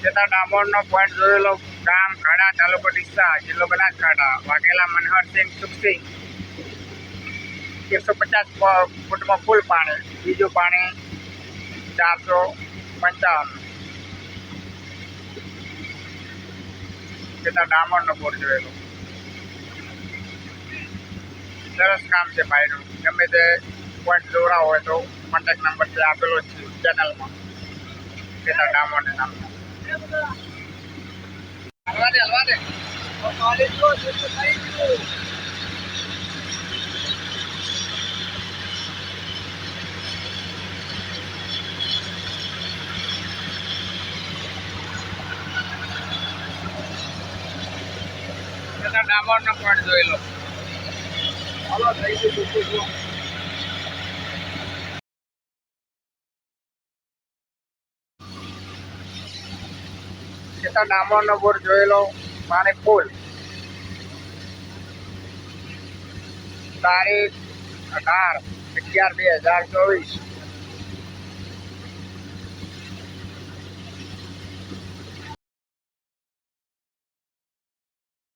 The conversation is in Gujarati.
છતાં ડામોરનો પોઈન્ટ જોયેલો. ગામ ખાડા, તાલુકો ડીસા, જિલ્લો બનાસકાંઠા. વાઘેલા મનહરસિંહ સુખસિંહ. 150 ફૂટમાં ફૂલ પાણી, બીજું પાણી 455. છતાં ડામરનો બોર જોયેલો. સરસ કામ છે ભાઈનું. ગમે તે પોઈન્ટ દોરા હોય તો કોન્ટેક્ટ નંબર જે આપેલો છે ચેનલમાં. છતાં ડામરને નામ હલવા દે. છતાં ડામરનો પોઈન્ટ જોયેલો. હાલો થઈ ગયું. છતાં ડામરનો બોર જોયેલો. પાણી ફૂલ. તારીખ 18/11/2024.